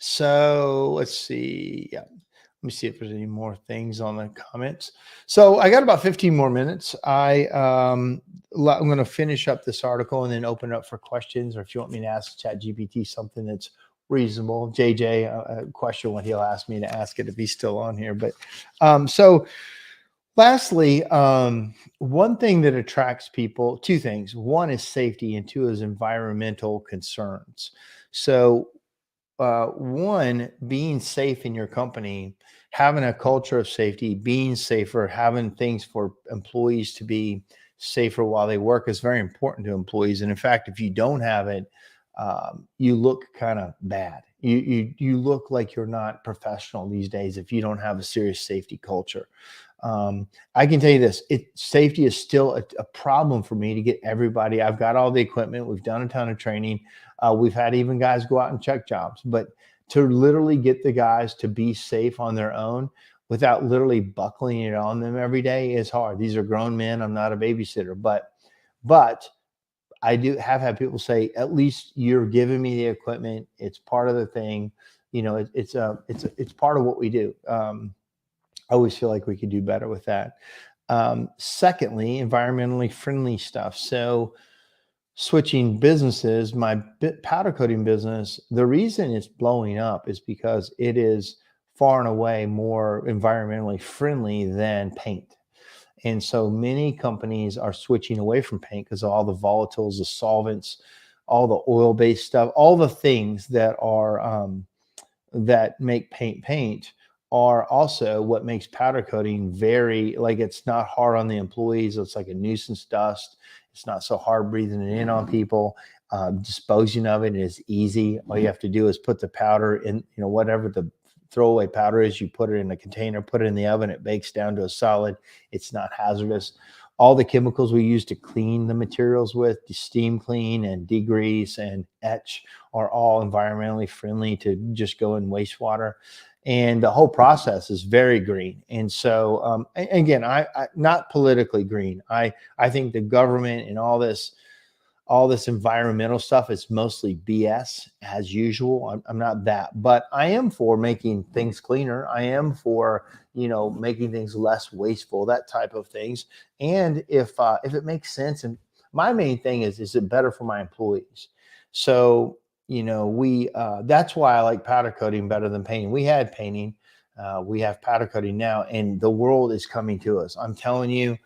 So let's see. Yeah. Let me see if there's any more things on the comments. So I got about 15 more minutes. I'm going to finish up this article and then open it up for questions, or if you want me to ask Chat GPT something that's reasonable. JJ, a question what he'll ask me to ask it if he's still on here. But so lastly, one thing that attracts people, two things. One is safety, and two is environmental concerns. So one, being safe in your company, having a culture of safety, being safer, having things for employees to be safer while they work is very important to employees. And in fact, if you don't have it, you look kind of bad. You look like you're not professional these days if you don't have a serious safety culture. I can tell you this, safety is still a problem for me to get everybody. I've got all the equipment. We've done a ton of training. We've had even guys go out and check jobs, but to literally get the guys to be safe on their own without literally buckling it on them every day is hard. These are grown men. I'm not a babysitter, but I do have had people say, at least you're giving me the equipment. It's part of the thing. You know, it's part of what we do. I always feel like we could do better with that. Secondly, environmentally friendly stuff. So switching businesses, my powder coating business, the reason it's blowing up is because it is far and away more environmentally friendly than paint. And so many companies are switching away from paint because of all the volatiles, the solvents, all the oil-based stuff, all the things that are that make paint are also what makes powder coating very, like, it's not hard on the employees. It's like a nuisance dust. It's not so hard breathing it in on people. Disposing of it is easy. All you have to do is put the powder in, you know, whatever the throwaway powder is, you put it in a container, put it in the oven, it bakes down to a solid. It's not hazardous. All the chemicals we use to clean the materials with, to steam clean and degrease and etch, are all environmentally friendly to just go in wastewater. And the whole process is very green. And so, again, I not politically green. I think the government and all this environmental stuff is mostly BS as usual. I'm not that, but I am for making things cleaner. I am for, you know, making things less wasteful, that type of things. And if it makes sense, and my main thing is it better for my employees? So, you know, that's why I like powder coating better than painting. We had painting, we have powder coating now, and the world is coming to us. I'm telling you.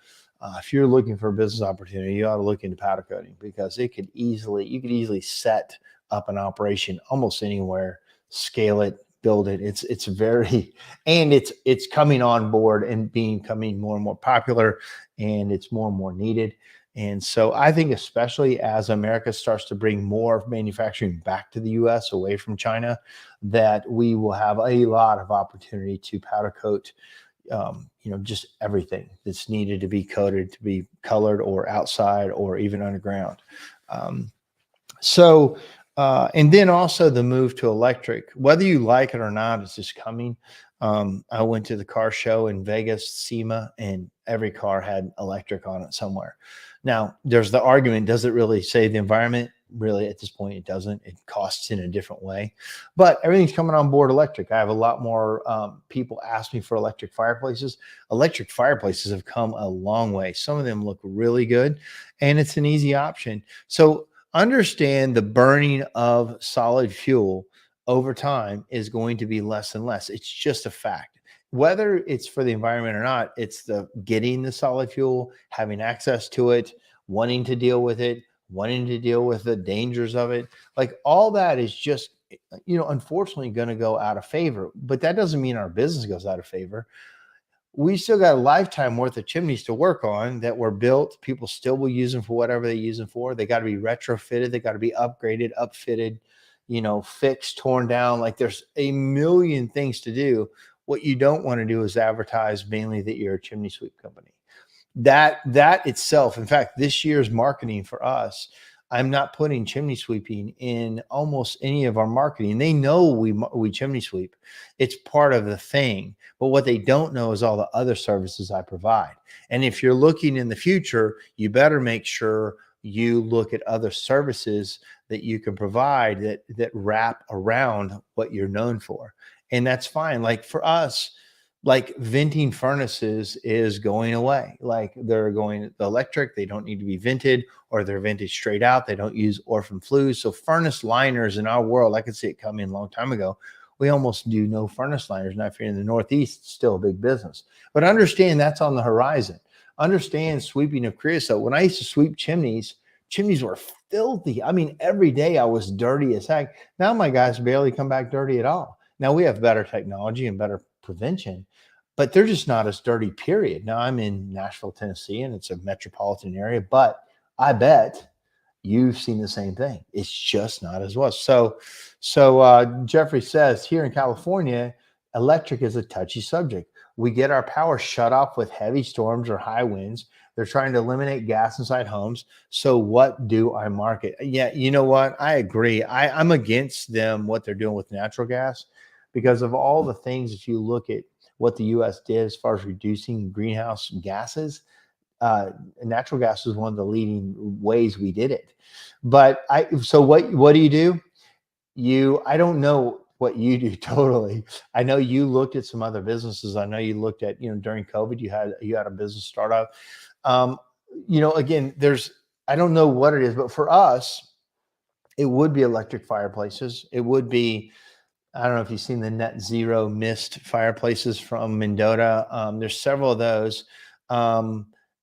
If you're looking for a business opportunity, you ought to look into powder coating, because you could easily set up an operation almost anywhere, scale it, build it. It's very, and it's coming on board and becoming more and more popular, and it's more and more needed. And so I think, especially as America starts to bring more manufacturing back to the US away from China, that we will have a lot of opportunity to powder coat you know, just everything that's needed to be coated, to be colored or outside or even underground. And then also the move to electric, whether you like it or not, it's just coming. I went to the car show in Vegas, SEMA, and every car had electric on it somewhere. Now, there's the argument, does it really save the environment? Really, at this point, it doesn't. It costs in a different way, but everything's coming on board electric. I have a lot more people ask me for electric fireplaces. Electric fireplaces have come a long way. Some of them look really good, and it's an easy option. So understand, the burning of solid fuel over time is going to be less and less. It's just a fact. Whether it's for the environment or not, it's the getting the solid fuel, having access to it, wanting to deal with it, wanting to deal with the dangers of it. Like, all that is just unfortunately going to go out of favor. But that doesn't mean our business goes out of favor. We still got a lifetime worth of chimneys to work on that were built. People still will use them for whatever they use them for. They got to be retrofitted. They got to be upgraded, upfitted, fixed, torn down. Like there's a million things to do. What you don't want to do is advertise mainly that you're a chimney sweep company. That itself, in fact, this year's marketing for us, I'm not putting chimney sweeping in almost any of our marketing. They know we chimney sweep. It's part of the thing. But what they don't know is all the other services I provide. And if you're looking in the future, you better make sure you look at other services that you can provide that wrap around what you're known for. And that's fine. Like for us, like venting furnaces is going away. Like they're going electric. They don't need to be vented, or they're vented straight out. They don't use orphan flues. So furnace liners in our world, I could see it coming a long time ago. We almost do no furnace liners. Now, if you're in the Northeast, it's still a big business. But understand that's on the horizon. Understand sweeping of creosote. When I used to sweep chimneys were filthy. I mean, every day I was dirty as heck. Now my guys barely come back dirty at all. Now we have better technology and better prevention, but they're just not as dirty, period. Now I'm in Nashville, Tennessee, and it's a metropolitan area, but I bet you've seen the same thing. It's just not as well. So Jeffrey says here in California, electric is a touchy subject. We get our power shut off with heavy storms or high winds. They're trying to eliminate gas inside homes. So what do I market? Yeah, you know what? I agree. I'm against them, what they're doing with natural gas, because of all the things, if you look at what the U.S. did as far as reducing greenhouse gases, natural gas was one of the leading ways we did it. But so what do you do? I don't know what you do totally. I know you looked at some other businesses. I know you looked at, during COVID, you had a business startup. Again, I don't know what it is, but for us, it would be electric fireplaces. It would be, I don't know if you've seen the net zero mist fireplaces from Mendota. There's several of those.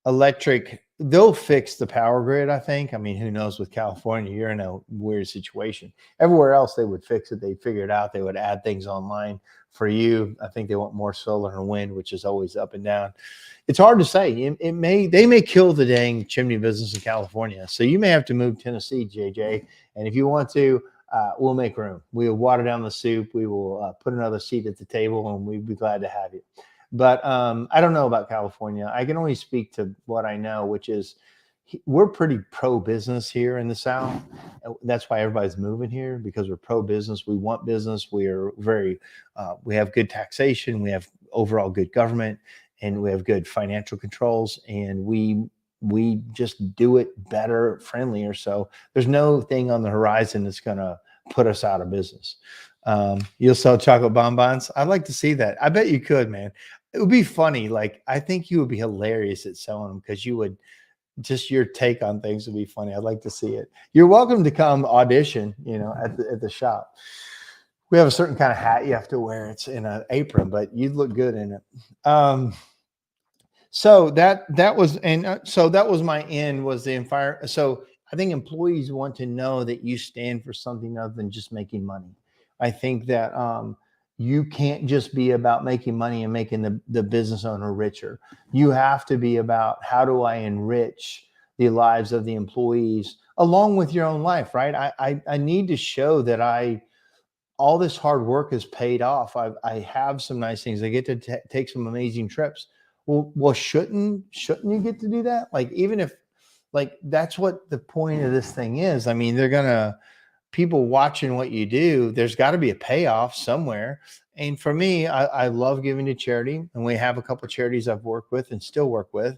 Electric, they'll fix the power grid, I think. I mean, who knows with California, you're in a weird situation. Everywhere else they would fix it. They'd figure it out. They would add things online. For you, I think they want more solar and wind, which is always up and down. It's hard to say. They may kill the dang chimney business in California. So you may have to move to Tennessee, JJ. And if you want to, we'll make room. We will water down the soup. We will put another seat at the table, and we'd be glad to have you. But I don't know about California. I can only speak to what I know, which is we're pretty pro-business here in the South. That's why everybody's moving here, because we're pro-business. We want business. We are we have good taxation. We have overall good government, and we have good financial controls, and we just do it better, friendlier. So there's no thing on the horizon that's going to put us out of business. You'll sell chocolate bonbons. I'd like to see that. I bet you could, man. It would be funny. Like, I think you would be hilarious at selling them, because you would just, your take on things would be funny. I'd like to see it. You're welcome to come audition, at the shop. We have a certain kind of hat you have to wear. It's in an apron, but you'd look good in it. So that was my end, was the fire. So I think employees want to know that you stand for something other than just making money. I think that you can't just be about making money and making the business owner richer. You have to be about, how do I enrich the lives of the employees along with your own life, right? I need to show that all this hard work is paid off. I have some nice things. I get to take some amazing trips. Well, shouldn't you get to do that? Like, even if, like, that's what the point of this thing is. I mean, people watching what you do, there's got to be a payoff somewhere. And for me, I love giving to charity, and we have a couple of charities I've worked with and still work with.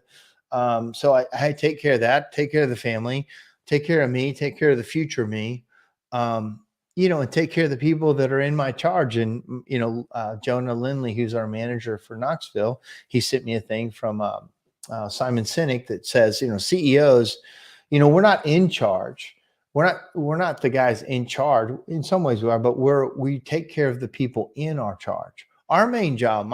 So I take care of that, take care of the family, take care of me, take care of the future me, and take care of the people that are in my charge. And, Jonah Lindley, who's our manager for Knoxville, he sent me a thing from Simon Sinek that says, CEOs, we're not in charge. We're not the guys in charge. In some ways we are, but we take care of the people in our charge. My main job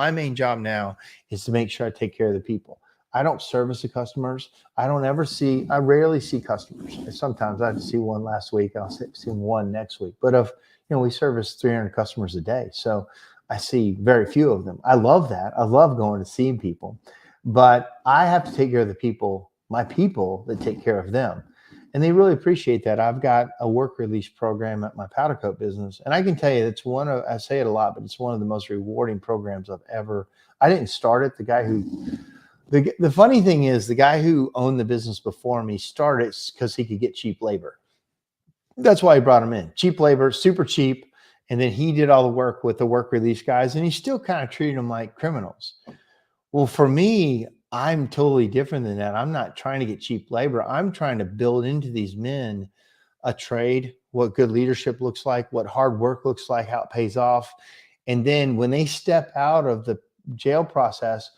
now is to make sure I take care of the people. I don't service the customers. I rarely see customers. Sometimes I see one last week. I'll see one next week. But we service 300 customers a day. So I see very few of them. I love that. I love going to see people, but I have to take care of the people, my people that take care of them. And they really appreciate that. I've got a work release program at my powder coat business. And I can tell you, it's I say it a lot, but it's one of the most rewarding programs I didn't start it. The funny thing is, the guy who owned the business before me started because he could get cheap labor. That's why I brought him in. Cheap labor, super cheap. And then he did all the work with the work release guys, and he still kind of treated them like criminals. Well, for me, I'm totally different than that. I'm not trying to get cheap labor. I'm trying to build into these men a trade, what good leadership looks like, what hard work looks like, how it pays off. And then when they step out of the jail process,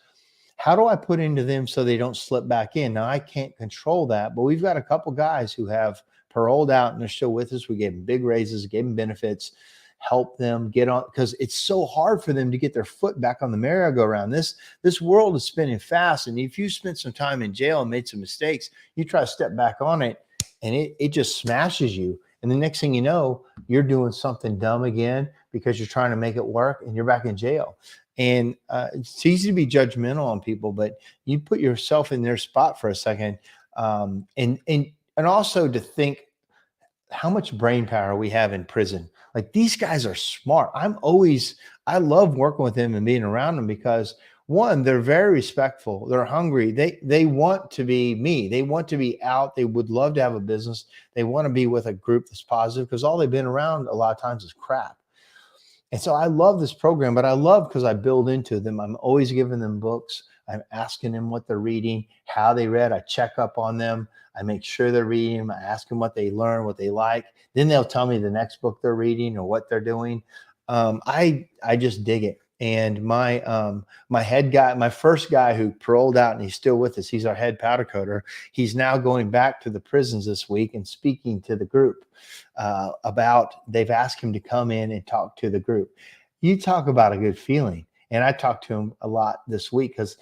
how do I put into them so they don't slip back in? Now, I can't control that, but we've got a couple guys who have paroled out and they're still with us. We gave them big raises, gave them benefits, help them get on, because it's so hard for them to get their foot back on the merry-go-round. This world is spinning fast, and if you spent some time in jail and made some mistakes, you try to step back on it, and it just smashes you. And the next thing you know, you're doing something dumb again because you're trying to make it work, and you're back in jail. And it's easy to be judgmental on people, but you put yourself in their spot for a second, and also to think how much brain power we have in prison. Like, these guys are smart. I love working with them and being around them because, one, they're very respectful. They're hungry. They want to be me. They want to be out. They would love to have a business. They want to be with a group that's positive, because all they've been around a lot of times is crap. And so I love this program, but I love because I build into them. I'm always giving them books. I'm asking them what they're reading, how they read. I check up on them. I make sure they're reading them. I ask them what they learn, what they like. Then they'll tell me the next book they're reading or what they're doing. I just dig it. And my head guy, my first guy who paroled out and he's still with us, he's our head powder coater. He's now going back to the prisons this week and speaking to the group they've asked him to come in and talk to the group. You talk about a good feeling. And I talked to him a lot this week because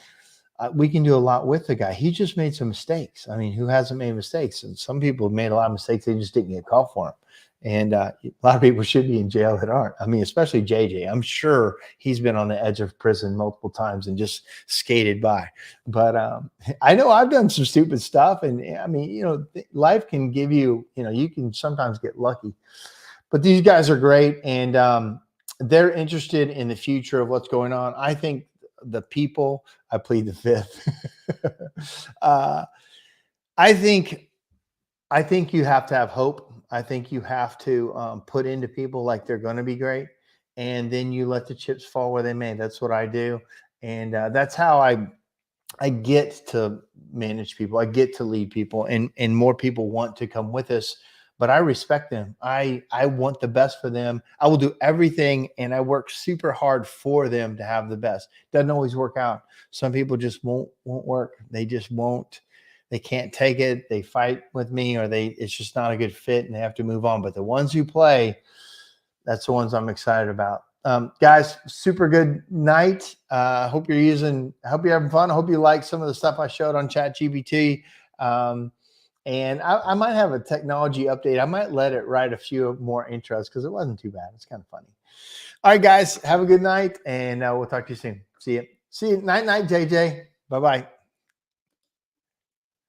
we can do a lot with the guy. He just made some mistakes. I mean, who hasn't made mistakes? And some people have made a lot of mistakes. They just didn't get caught for them. And a lot of people should be in jail that aren't. I mean, especially JJ. I'm sure he's been on the edge of prison multiple times and just skated by. But I know I've done some stupid stuff. And I mean, life can give you, you can sometimes get lucky. But these guys are great. And they're interested in the future of what's going on. I think the people, I plead the fifth. I think you have to have hope. I think you have to put into people like they're going to be great, and then you let the chips fall where they may. That's what I do, and that's how I get to manage people. I get to lead people, and more people want to come with us. But I respect them. I want the best for them. I will do everything, and I work super hard for them to have the best. Doesn't always work out. Some people just won't work. They just won't. They can't take it. They fight with me, or it's just not a good fit, and they have to move on. But the ones who play, that's the ones I'm excited about. Guys, super good night. Hope you're having fun. I hope you like some of the stuff I showed on Chat GPT. And I might have a technology update. I might let it write a few more intros because it wasn't too bad. It's kind of funny. All right, guys, have a good night, and we'll talk to you soon. See you. Night, JJ. Bye-bye.